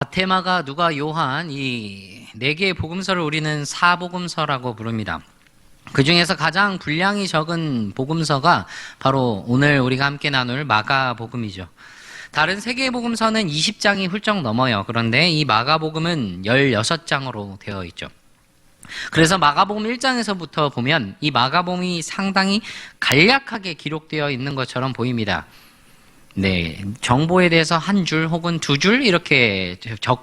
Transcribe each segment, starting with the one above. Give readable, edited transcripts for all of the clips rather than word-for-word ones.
마태, 마가, 누가, 요한 이 네 개의 복음서를 우리는 사복음서라고 부릅니다. 그 중에서 가장 분량이 적은 복음서가 바로 오늘 우리가 함께 나눌 마가복음이죠. 다른 세 개의 복음서는 20장이 훌쩍 넘어요. 그런데 이 마가복음은 16장으로 되어 있죠. 그래서 마가복음 1장에서부터 보면 이 마가복음이 상당히 간략하게 기록되어 있는 것처럼 보입니다. 네, 정보에 대해서 한 줄 혹은 두 줄 이렇게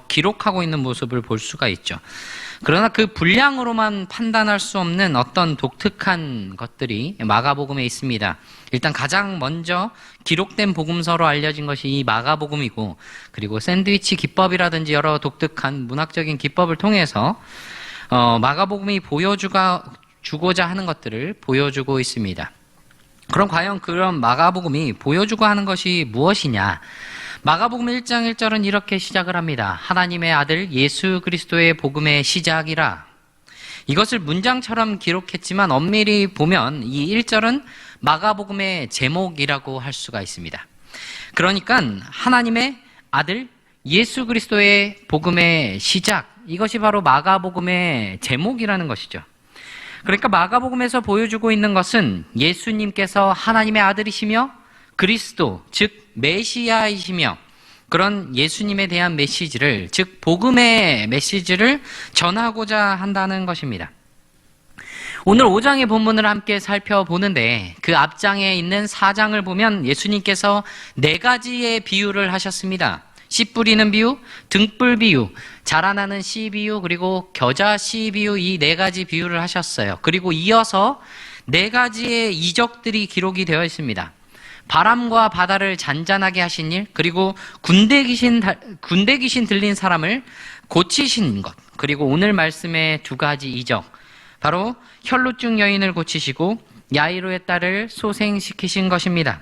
기록하고 있는 모습을 볼 수가 있죠. 그러나 그 분량으로만 판단할 수 없는 어떤 독특한 것들이 마가복음에 있습니다. 일단 가장 먼저 기록된 복음서로 알려진 것이 이 마가복음이고, 그리고 샌드위치 기법이라든지 여러 독특한 문학적인 기법을 통해서 마가복음이 보여주고자 하는 것들을 보여주고 있습니다. 그럼 과연 그런 마가복음이 보여주고 하는 것이 무엇이냐? 마가복음 1장 1절은 이렇게 시작을 합니다. 하나님의 아들 예수 그리스도의 복음의 시작이라. 이것을 문장처럼 기록했지만 엄밀히 보면 이 1절은 마가복음의 제목이라고 할 수가 있습니다. 그러니까 하나님의 아들 예수 그리스도의 복음의 시작, 이것이 바로 마가복음의 제목이라는 것이죠. 그러니까 마가복음에서 보여주고 있는 것은 예수님께서 하나님의 아들이시며 그리스도, 즉 메시아이시며 그런 예수님에 대한 메시지를, 즉 복음의 메시지를 전하고자 한다는 것입니다. 오늘 5장의 본문을 함께 살펴보는데 그 앞장에 있는 4장을 보면 예수님께서 4가지의 비유를 하셨습니다. 씨 뿌리는 비유, 등불 비유, 자라나는 씨 비유, 그리고 겨자 씨 비유, 이 4가지 비유를 하셨어요. 그리고 이어서 4가지의 이적들이 기록이 되어 있습니다. 바람과 바다를 잔잔하게 하신 일, 그리고 군대 귀신 들린 사람을 고치신 것, 그리고 오늘 말씀의 2가지 이적, 바로 혈루증 여인을 고치시고 야이로의 딸을 소생시키신 것입니다.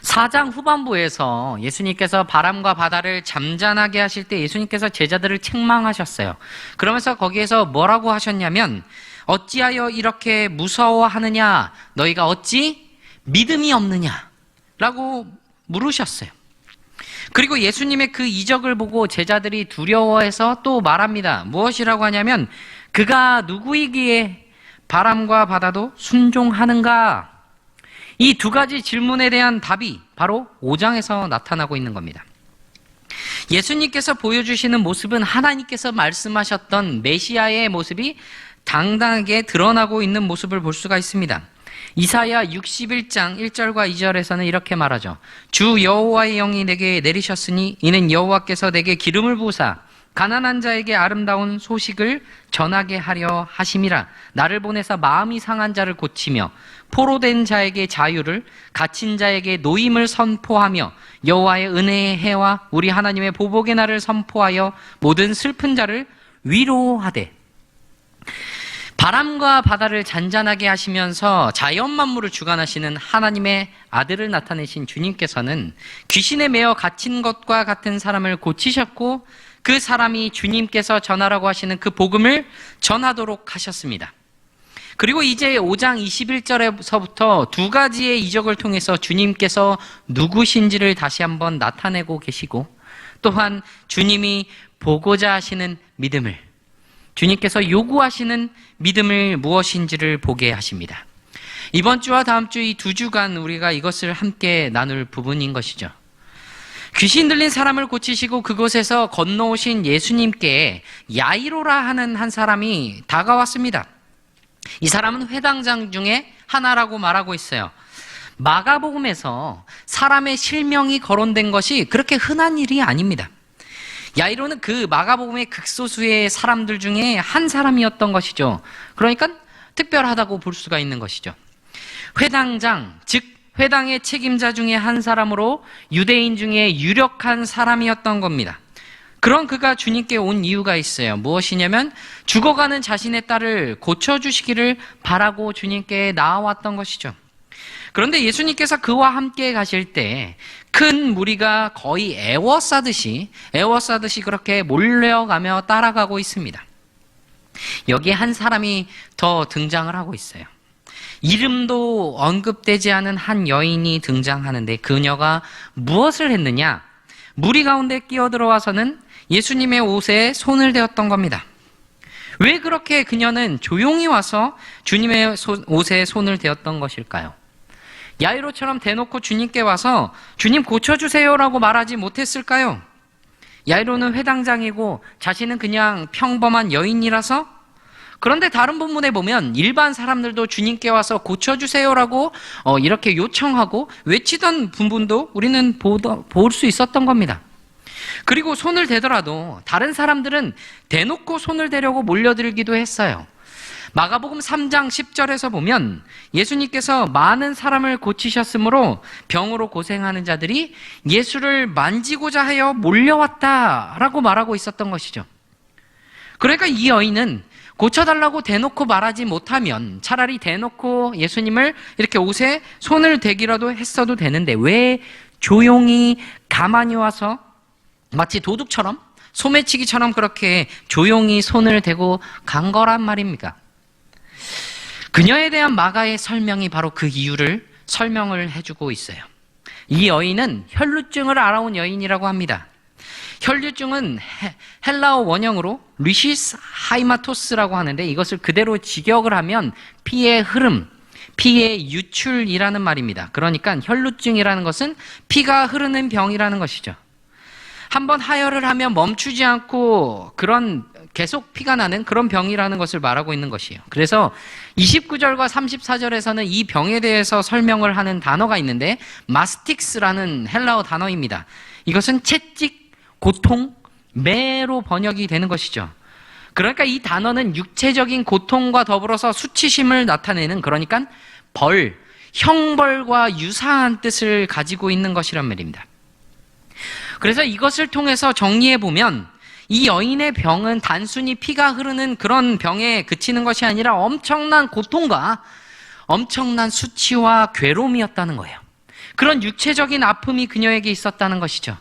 4장 후반부에서 예수님께서 바람과 바다를 잠잠하게 하실 때 예수님께서 제자들을 책망하셨어요. 그러면서 거기에서 뭐라고 하셨냐면, 어찌하여 이렇게 무서워하느냐? 너희가 어찌 믿음이 없느냐? 라고 물으셨어요. 그리고 예수님의 그 이적을 보고 제자들이 두려워해서 또 말합니다. 무엇이라고 하냐면, 그가 누구이기에 바람과 바다도 순종하는가? 이 2가지 질문에 대한 답이 바로 5장에서 나타나고 있는 겁니다. 예수님께서 보여주시는 모습은 하나님께서 말씀하셨던 메시아의 모습이 당당하게 드러나고 있는 모습을 볼 수가 있습니다. 이사야 61장 1절과 2절에서는 이렇게 말하죠. 주 여호와의 영이 내게 내리셨으니 이는 여호와께서 내게 기름을 부으사 가난한 자에게 아름다운 소식을 전하게 하려 하심이라. 나를 보내사 마음이 상한 자를 고치며 포로된 자에게 자유를, 갇힌 자에게 노임을 선포하며 여호와의 은혜의 해와 우리 하나님의 보복의 날을 선포하여 모든 슬픈 자를 위로하되. 바람과 바다를 잔잔하게 하시면서 자연 만물을 주관하시는 하나님의 아들을 나타내신 주님께서는 귀신에 매어 갇힌 것과 같은 사람을 고치셨고, 그 사람이 주님께서 전하라고 하시는 그 복음을 전하도록 하셨습니다. 그리고 이제 5장 21절에서부터 2가지의 이적을 통해서 주님께서 누구신지를 다시 한번 나타내고 계시고, 또한 주님이 보고자 하시는 믿음을, 주님께서 요구하시는 믿음을 무엇인지를 보게 하십니다. 이번 주와 다음 주 이 2주간 우리가 이것을 함께 나눌 부분인 것이죠. 귀신 들린 사람을 고치시고 그곳에서 건너오신 예수님께 야이로라 하는 한 사람이 다가왔습니다. 이 사람은 회당장 중에 하나라고 말하고 있어요. 마가복음에서 사람의 실명이 거론된 것이 그렇게 흔한 일이 아닙니다. 야이로는 그 마가복음의 극소수의 사람들 중에 한 사람이었던 것이죠. 그러니까 특별하다고 볼 수가 있는 것이죠. 회당장, 즉 회당의 책임자 중에 한 사람으로 유대인 중에 유력한 사람이었던 겁니다. 그런 그가 주님께 온 이유가 있어요. 무엇이냐면 죽어가는 자신의 딸을 고쳐주시기를 바라고 주님께 나아왔던 것이죠. 그런데 예수님께서 그와 함께 가실 때 큰 무리가 거의 애워싸듯이 그렇게 몰려가며 따라가고 있습니다. 여기에 한 사람이 더 등장을 하고 있어요. 이름도 언급되지 않은 한 여인이 등장하는데 그녀가 무엇을 했느냐? 무리 가운데 끼어들어와서는 예수님의 옷에 손을 대었던 겁니다. 왜 그렇게 그녀는 조용히 와서 주님의 옷에 손을 대었던 것일까요? 야이로처럼 대놓고 주님께 와서 주님 고쳐주세요라고 말하지 못했을까요? 야이로는 회당장이고 자신은 그냥 평범한 여인이라서. 그런데 다른 본문에 보면 일반 사람들도 주님께 와서 고쳐주세요라고 이렇게 요청하고 외치던 부분도 우리는 볼 수 있었던 겁니다. 그리고 손을 대더라도 다른 사람들은 대놓고 손을 대려고 몰려들기도 했어요. 마가복음 3장 10절에서 보면 예수님께서 많은 사람을 고치셨으므로 병으로 고생하는 자들이 예수를 만지고자 하여 몰려왔다라고 말하고 있었던 것이죠. 그러니까 이 여인은 고쳐달라고 대놓고 말하지 못하면 차라리 대놓고 예수님을 이렇게 옷에 손을 대기라도 했어도 되는데 왜 조용히 가만히 와서 마치 도둑처럼 소매치기처럼 그렇게 조용히 손을 대고 간 거란 말입니까? 그녀에 대한 마가의 설명이 바로 그 이유를 설명을 해주고 있어요. 이 여인은 혈루증을 알아온 여인이라고 합니다. 혈류증은 헬라어 원형으로 리시스 하이마토스라고 하는데 이것을 그대로 직역을 하면 피의 흐름, 피의 유출이라는 말입니다. 그러니까 혈루증이라는 것은 피가 흐르는 병이라는 것이죠. 한번 하혈을 하면 멈추지 않고 계속 피가 나는 그런 병이라는 것을 말하고 있는 것이에요. 그래서 29절과 34절에서는 이 병에 대해서 설명을 하는 단어가 있는데 마스틱스라는 헬라어 단어입니다. 이것은 채찍, 고통, 매로 번역이 되는 것이죠. 그러니까 이 단어는 육체적인 고통과 더불어서 수치심을 나타내는, 그러니까 형벌과 유사한 뜻을 가지고 있는 것이란 말입니다. 그래서 이것을 통해서 정리해보면 이 여인의 병은 단순히 피가 흐르는 그런 병에 그치는 것이 아니라 엄청난 고통과 엄청난 수치와 괴로움이었다는 거예요. 그런 육체적인 아픔이 그녀에게 있었다는 것이죠.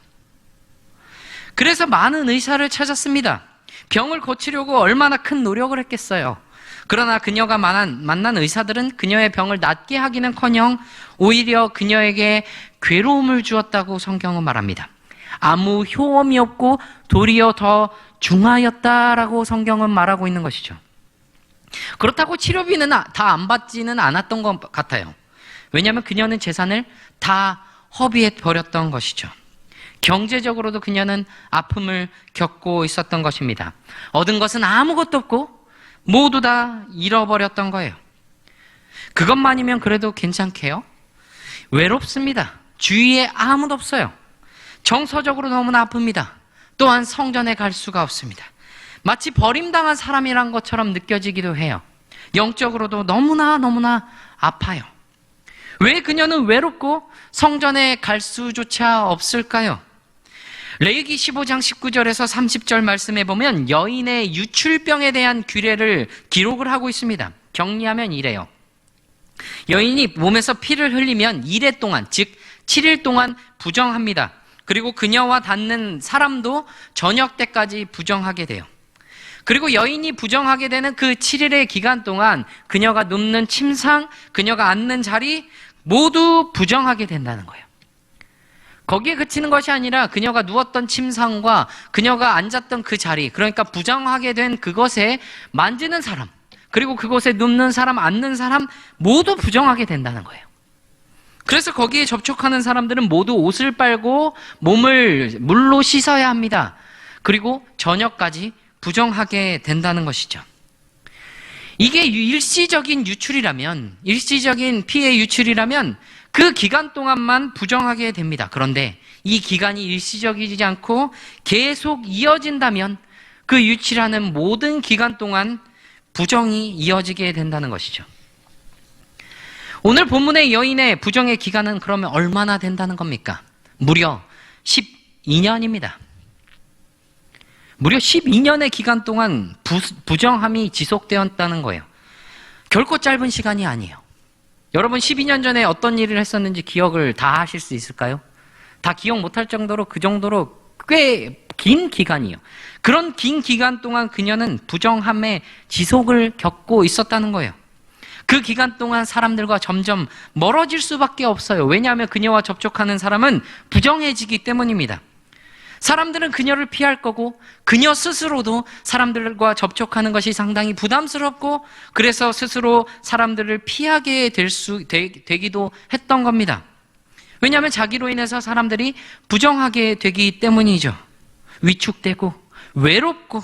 그래서 많은 의사를 찾았습니다. 병을 고치려고 얼마나 큰 노력을 했겠어요. 그러나 그녀가 만난 의사들은 그녀의 병을 낫게 하기는커녕 오히려 그녀에게 괴로움을 주었다고 성경은 말합니다. 아무 효험이 없고 도리어 더 중하였다라고 성경은 말하고 있는 것이죠. 그렇다고 치료비는 다 안 받지는 않았던 것 같아요. 왜냐하면 그녀는 재산을 다 허비해 버렸던 것이죠. 경제적으로도 그녀는 아픔을 겪고 있었던 것입니다. 얻은 것은 아무것도 없고 모두 다 잃어버렸던 거예요. 그것만이면 그래도 괜찮게요? 외롭습니다. 주위에 아무도 없어요. 정서적으로 너무나 아픕니다. 또한 성전에 갈 수가 없습니다. 마치 버림당한 사람이란 것처럼 느껴지기도 해요. 영적으로도 너무나 아파요. 왜 그녀는 외롭고 성전에 갈 수조차 없을까요? 레위기 15장 19절에서 30절 말씀에 보면 여인의 유출병에 대한 규례를 기록을 하고 있습니다. 정리하면 이래요. 여인이 몸에서 피를 흘리면 2일 동안, 즉 7일 동안 부정합니다. 그리고 그녀와 닿는 사람도 저녁 때까지 부정하게 돼요. 그리고 여인이 부정하게 되는 그 7일의 기간 동안 그녀가 눕는 침상, 그녀가 앉는 자리 모두 부정하게 된다는 거예요. 거기에 그치는 것이 아니라 그녀가 누웠던 침상과 그녀가 앉았던 그 자리, 그러니까 부정하게 된 그것에 만지는 사람, 그리고 그곳에 눕는 사람, 앉는 사람 모두 부정하게 된다는 거예요. 그래서 거기에 접촉하는 사람들은 모두 옷을 빨고 몸을 물로 씻어야 합니다. 그리고 저녁까지 부정하게 된다는 것이죠. 이게 일시적인 유출이라면, 일시적인 피해 유출이라면 그 기간 동안만 부정하게 됩니다. 그런데 이 기간이 일시적이지 않고 계속 이어진다면 그 유출하는 모든 기간 동안 부정이 이어지게 된다는 것이죠. 오늘 본문의 여인의 부정의 기간은 그러면 얼마나 된다는 겁니까? 무려 12년입니다. 무려 12년의 기간 동안 부정함이 지속되었다는 거예요. 결코 짧은 시간이 아니에요. 여러분 12년 전에 어떤 일을 했었는지 기억을 다 하실 수 있을까요? 다 기억 못할 정도로 그 정도로 꽤 긴 기간이에요. 그런 긴 기간 동안 그녀는 부정함의 지속을 겪고 있었다는 거예요. 그 기간 동안 사람들과 점점 멀어질 수밖에 없어요. 왜냐하면 그녀와 접촉하는 사람은 부정해지기 때문입니다. 사람들은 그녀를 피할 거고 그녀 스스로도 사람들과 접촉하는 것이 상당히 부담스럽고 그래서 스스로 사람들을 피하게 되기도 했던 겁니다. 왜냐하면 자기로 인해서 사람들이 부정하게 되기 때문이죠. 위축되고 외롭고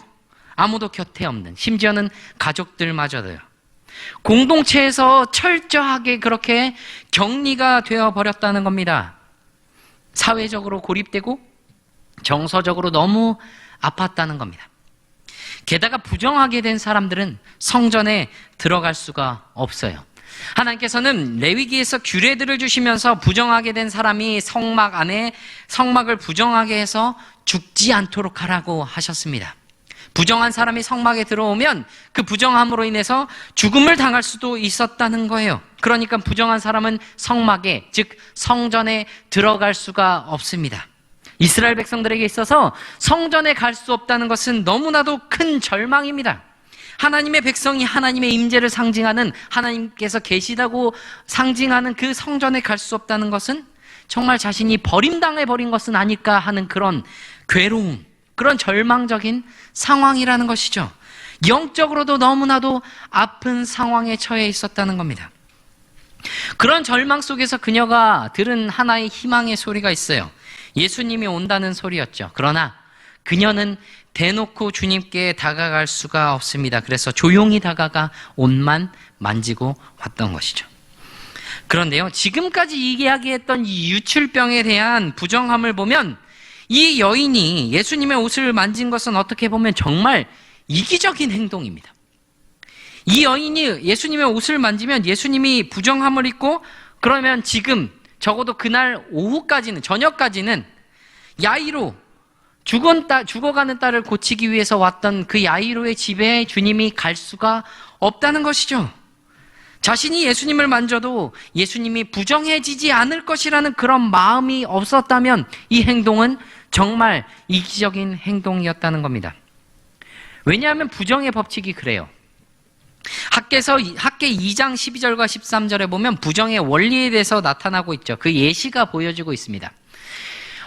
아무도 곁에 없는, 심지어는 가족들마저도요. 공동체에서 철저하게 그렇게 격리가 되어버렸다는 겁니다. 사회적으로 고립되고 정서적으로 너무 아팠다는 겁니다. 게다가 부정하게 된 사람들은 성전에 들어갈 수가 없어요. 하나님께서는 레위기에서 규례들을 주시면서 부정하게 된 사람이 성막 안에 성막을 부정하게 해서 죽지 않도록 하라고 하셨습니다. 부정한 사람이 성막에 들어오면 그 부정함으로 인해서 죽음을 당할 수도 있었다는 거예요. 그러니까 부정한 사람은 성막에, 즉 성전에 들어갈 수가 없습니다. 이스라엘 백성들에게 있어서 성전에 갈 수 없다는 것은 너무나도 큰 절망입니다. 하나님의 백성이 하나님의 임재를 상징하는, 하나님께서 계시다고 상징하는 그 성전에 갈 수 없다는 것은 정말 자신이 버림당해 버린 것은 아닐까 하는 그런 괴로움, 그런 절망적인 상황이라는 것이죠. 영적으로도 너무나도 아픈 상황에 처해 있었다는 겁니다. 그런 절망 속에서 그녀가 들은 하나의 희망의 소리가 있어요. 예수님이 온다는 소리였죠. 그러나 그녀는 대놓고 주님께 다가갈 수가 없습니다. 그래서 조용히 다가가 옷만 만지고 왔던 것이죠. 그런데요, 지금까지 이야기했던 이 유출병에 대한 부정함을 보면 이 여인이 예수님의 옷을 만진 것은 어떻게 보면 정말 이기적인 행동입니다. 이 여인이 예수님의 옷을 만지면 예수님이 부정함을 입고 그러면 지금 적어도 그날 오후까지는, 저녁까지는 야이로, 죽어가는 딸을 고치기 위해서 왔던 그 야이로의 집에 주님이 갈 수가 없다는 것이죠. 자신이 예수님을 만져도 예수님이 부정해지지 않을 것이라는 그런 마음이 없었다면 이 행동은 정말 이기적인 행동이었다는 겁니다. 왜냐하면 부정의 법칙이 그래요. 학계 2장 12절과 13절에 보면 부정의 원리에 대해서 나타나고 있죠. 그 예시가 보여지고 있습니다.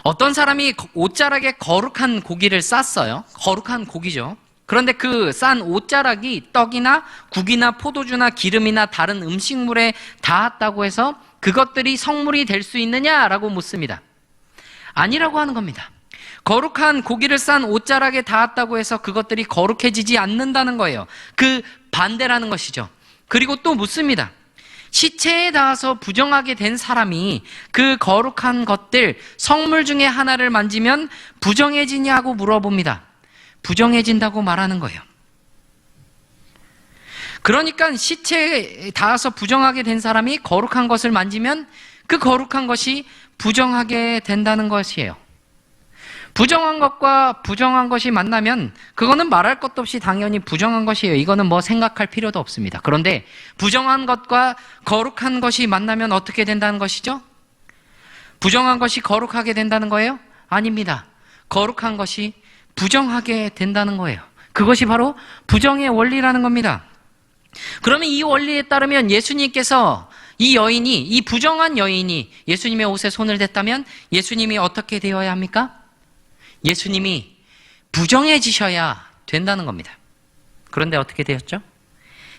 어떤 사람이 옷자락에 거룩한 고기를 쌌어요. 거룩한 고기죠. 그런데 그 싼 옷자락이 떡이나 국이나 포도주나 기름이나 다른 음식물에 닿았다고 해서 그것들이 성물이 될 수 있느냐라고 묻습니다. 아니라고 하는 겁니다. 거룩한 고기를 싼 옷자락에 닿았다고 해서 그것들이 거룩해지지 않는다는 거예요. 그 반대라는 것이죠. 그리고 또 묻습니다. 시체에 닿아서 부정하게 된 사람이 그 거룩한 것들, 성물 중에 하나를 만지면 부정해지냐고 물어봅니다. 부정해진다고 말하는 거예요. 그러니까 시체에 닿아서 부정하게 된 사람이 거룩한 것을 만지면 그 거룩한 것이 부정하게 된다는 것이에요. 부정한 것과 부정한 것이 만나면 그거는 말할 것도 없이 당연히 부정한 것이에요. 이거는 뭐 생각할 필요도 없습니다. 그런데 부정한 것과 거룩한 것이 만나면 어떻게 된다는 것이죠? 부정한 것이 거룩하게 된다는 거예요? 아닙니다. 거룩한 것이 부정하게 된다는 거예요. 그것이 바로 부정의 원리라는 겁니다. 그러면 이 원리에 따르면 예수님께서 이 부정한 여인이 예수님의 옷에 손을 댔다면 예수님이 어떻게 되어야 합니까? 예수님이 부정해지셔야 된다는 겁니다. 그런데 어떻게 되었죠?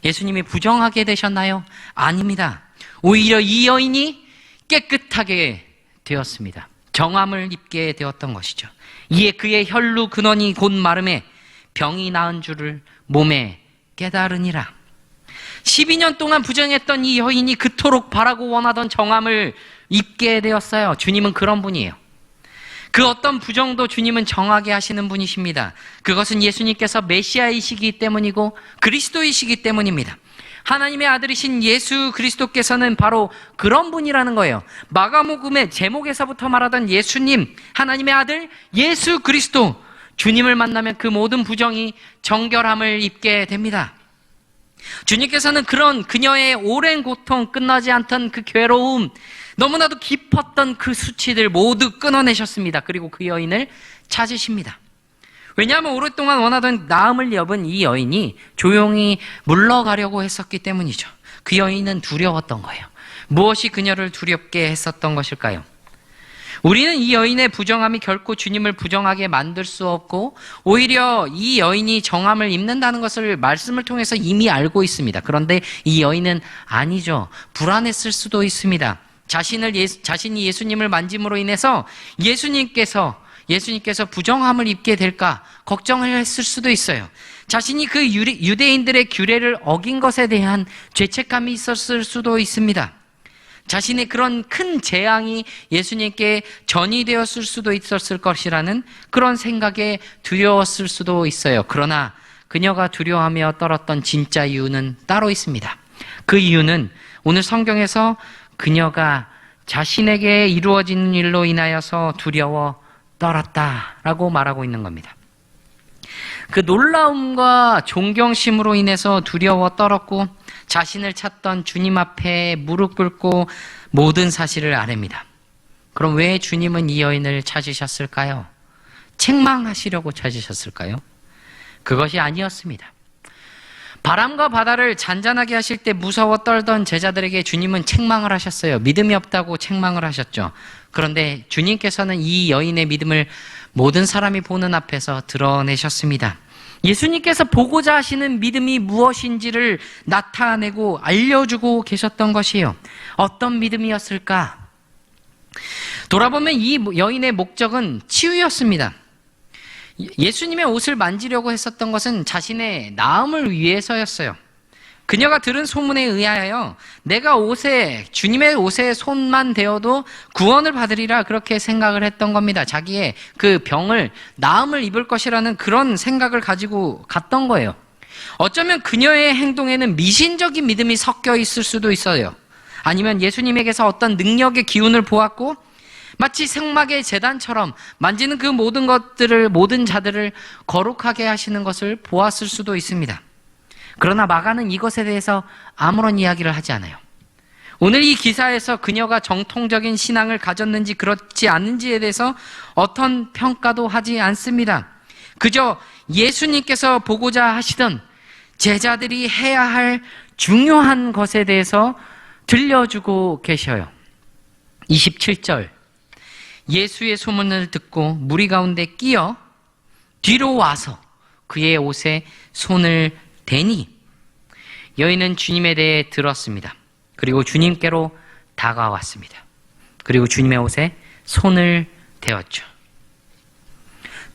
예수님이 부정하게 되셨나요? 아닙니다. 오히려 이 여인이 깨끗하게 되었습니다. 정함을 입게 되었던 것이죠. 이에 그의 혈루 근원이 곧 마름에 병이 나은 줄을 몸에 깨달으니라. 12년 동안 부정했던 이 여인이 그토록 바라고 원하던 정함을 입게 되었어요. 주님은 그런 분이에요. 그 어떤 부정도 주님은 정하게 하시는 분이십니다. 그것은 예수님께서 메시아이시기 때문이고 그리스도이시기 때문입니다. 하나님의 아들이신 예수 그리스도께서는 바로 그런 분이라는 거예요. 마가복음의 제목에서부터 말하던 예수님, 하나님의 아들 예수 그리스도, 주님을 만나면 그 모든 부정이 정결함을 입게 됩니다. 주님께서는 그런 그녀의 오랜 고통, 끝나지 않던 그 괴로움, 너무나도 깊었던 그 수치들 모두 끊어내셨습니다. 그리고 그 여인을 찾으십니다. 왜냐하면 오랫동안 원하던 나음을 엿은 이 여인이 조용히 물러가려고 했었기 때문이죠. 그 여인은 두려웠던 거예요. 무엇이 그녀를 두렵게 했었던 것일까요? 우리는 이 여인의 부정함이 결코 주님을 부정하게 만들 수 없고 오히려 이 여인이 정함을 입는다는 것을 말씀을 통해서 이미 알고 있습니다. 그런데 이 여인은 아니죠. 불안했을 수도 있습니다. 자신이 예수님을 만짐으로 인해서 예수님께서 부정함을 입게 될까 걱정을 했을 수도 있어요. 자신이 그 유대인들의 규례를 어긴 것에 대한 죄책감이 있었을 수도 있습니다. 자신의 그런 큰 재앙이 예수님께 전이되었을 수도 있었을 것이라는 그런 생각에 두려웠을 수도 있어요. 그러나 그녀가 두려워하며 떨었던 진짜 이유는 따로 있습니다. 그 이유는 오늘 성경에서 그녀가 자신에게 이루어진 일로 인하여서 두려워 떨었다라고 말하고 있는 겁니다. 그 놀라움과 존경심으로 인해서 두려워 떨었고 자신을 찾던 주님 앞에 무릎 꿇고 모든 사실을 아뢰입니다. 그럼 왜 주님은 이 여인을 찾으셨을까요? 책망하시려고 찾으셨을까요? 그것이 아니었습니다. 바람과 바다를 잔잔하게 하실 때 무서워 떨던 제자들에게 주님은 책망을 하셨어요. 믿음이 없다고 책망을 하셨죠. 그런데 주님께서는 이 여인의 믿음을 모든 사람이 보는 앞에서 드러내셨습니다. 예수님께서 보고자 하시는 믿음이 무엇인지를 나타내고 알려주고 계셨던 것이에요. 어떤 믿음이었을까? 돌아보면 이 여인의 목적은 치유였습니다. 예수님의 옷을 만지려고 했었던 것은 자신의 나음을 위해서였어요. 그녀가 들은 소문에 의하여 내가 주님의 옷에 손만 대어도 구원을 받으리라 그렇게 생각을 했던 겁니다. 자기의 그 병을 나음을 입을 것이라는 그런 생각을 가지고 갔던 거예요. 어쩌면 그녀의 행동에는 미신적인 믿음이 섞여 있을 수도 있어요. 아니면 예수님에게서 어떤 능력의 기운을 보았고 마치 생막의 제단처럼 만지는 그 모든 자들을 거룩하게 하시는 것을 보았을 수도 있습니다. 그러나 마가는 이것에 대해서 아무런 이야기를 하지 않아요. 오늘 이 기사에서 그녀가 정통적인 신앙을 가졌는지 그렇지 않은지에 대해서 어떤 평가도 하지 않습니다. 그저 예수님께서 보고자 하시던 제자들이 해야 할 중요한 것에 대해서 들려주고 계셔요. 27절 예수의 소문을 듣고 무리 가운데 끼어 뒤로 와서 그의 옷에 손을 대니 여인은 주님에 대해 들었습니다. 그리고 주님께로 다가왔습니다. 그리고 주님의 옷에 손을 대었죠.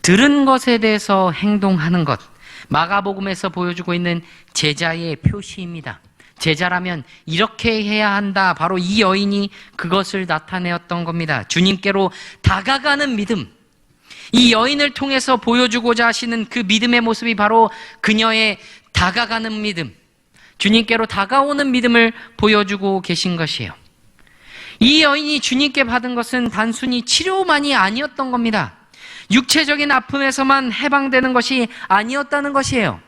들은 것에 대해서 행동하는 것, 마가복음에서 보여주고 있는 제자의 표시입니다. 제자라면 이렇게 해야 한다. 바로 이 여인이 그것을 나타내었던 겁니다. 주님께로 다가가는 믿음. 이 여인을 통해서 보여주고자 하시는 그 믿음의 모습이 바로 그녀의 다가가는 믿음, 주님께로 다가오는 믿음을 보여주고 계신 것이에요. 이 여인이 주님께 받은 것은 단순히 치료만이 아니었던 겁니다. 육체적인 아픔에서만 해방되는 것이 아니었다는 것이에요.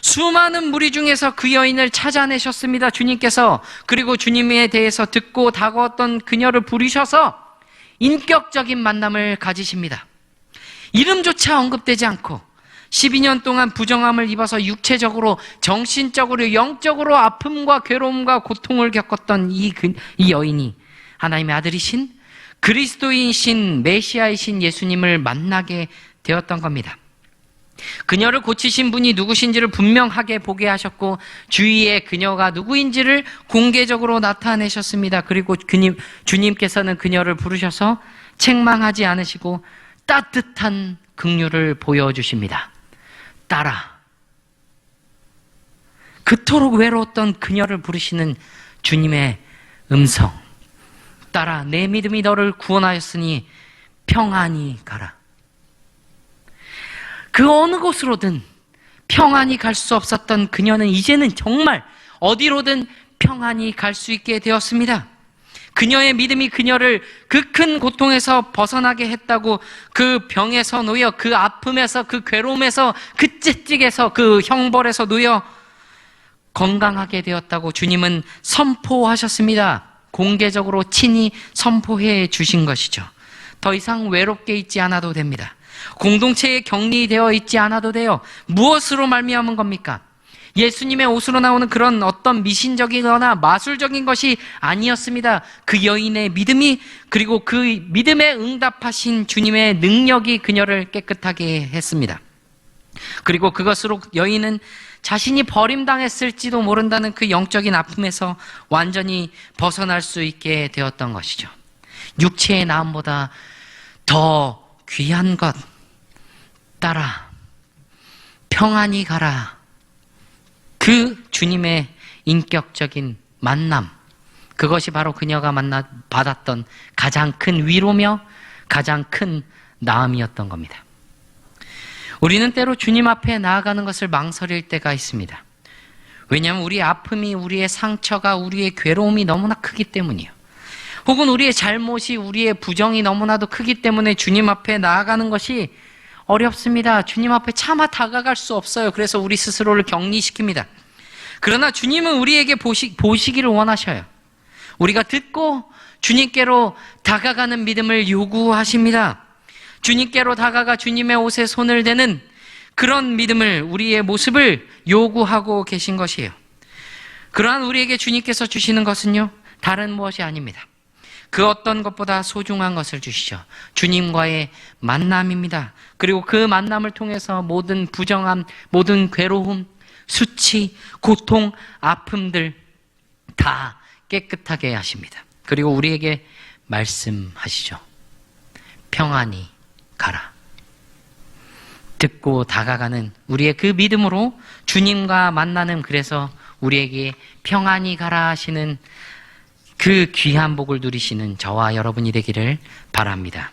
수많은 무리 중에서 그 여인을 찾아내셨습니다. 주님께서. 그리고 주님에 대해서 듣고 다가왔던 그녀를 부르셔서 인격적인 만남을 가지십니다. 이름조차 언급되지 않고 12년 동안 부정함을 입어서 육체적으로, 정신적으로, 영적으로 아픔과 괴로움과 고통을 겪었던 이 여인이 하나님의 아들이신 그리스도인이신 메시아이신 예수님을 만나게 되었던 겁니다. 그녀를 고치신 분이 누구신지를 분명하게 보게 하셨고 주위에 그녀가 누구인지를 공개적으로 나타내셨습니다. 그리고 주님께서는 그녀를 부르셔서 책망하지 않으시고 따뜻한 긍휼을 보여주십니다. 따라. 그토록 외로웠던 그녀를 부르시는 주님의 음성. 따라, 내 믿음이 너를 구원하였으니 평안히 가라. 그 어느 곳으로든 평안히 갈 수 없었던 그녀는 이제는 정말 어디로든 평안히 갈 수 있게 되었습니다. 그녀의 믿음이 그녀를 그 큰 고통에서 벗어나게 했다고, 그 병에서 놓여, 그 아픔에서, 그 괴로움에서, 그 찌찍에서, 그 형벌에서 놓여 건강하게 되었다고 주님은 선포하셨습니다. 공개적으로 친히 선포해 주신 것이죠. 더 이상 외롭게 있지 않아도 됩니다. 공동체에 격리되어 있지 않아도 돼요. 무엇으로 말미암은 겁니까? 예수님의 옷으로 나오는 그런 어떤 미신적이거나 마술적인 것이 아니었습니다. 그 여인의 믿음이, 그리고 그 믿음에 응답하신 주님의 능력이 그녀를 깨끗하게 했습니다. 그리고 그것으로 여인은 자신이 버림당했을지도 모른다는 그 영적인 아픔에서 완전히 벗어날 수 있게 되었던 것이죠. 육체의 나음보다 더 귀한 것 따라 평안히 가라. 그 주님의 인격적인 만남, 그것이 바로 그녀가 받았던 가장 큰 위로며 가장 큰 나음이었던 겁니다. 우리는 때로 주님 앞에 나아가는 것을 망설일 때가 있습니다. 왜냐하면 우리의 아픔이, 우리의 상처가, 우리의 괴로움이 너무나 크기 때문이에요. 혹은 우리의 잘못이, 우리의 부정이 너무나도 크기 때문에 주님 앞에 나아가는 것이 어렵습니다. 주님 앞에 차마 다가갈 수 없어요. 그래서 우리 스스로를 격리시킵니다. 그러나 주님은 우리에게 보시기를 원하셔요. 우리가 듣고 주님께로 다가가는 믿음을 요구하십니다. 주님께로 다가가 주님의 옷에 손을 대는 그런 믿음을, 우리의 모습을 요구하고 계신 것이에요. 그러한 우리에게 주님께서 주시는 것은요, 다른 무엇이 아닙니다. 그 어떤 것보다 소중한 것을 주시죠. 주님과의 만남입니다. 그리고 그 만남을 통해서 모든 부정함, 모든 괴로움, 수치, 고통, 아픔들 다 깨끗하게 하십니다. 그리고 우리에게 말씀하시죠. 평안히 가라. 듣고 다가가는 우리의 그 믿음으로 주님과 만나는, 그래서 우리에게 평안히 가라 하시는 그 귀한 복을 누리시는 저와 여러분이 되기를 바랍니다.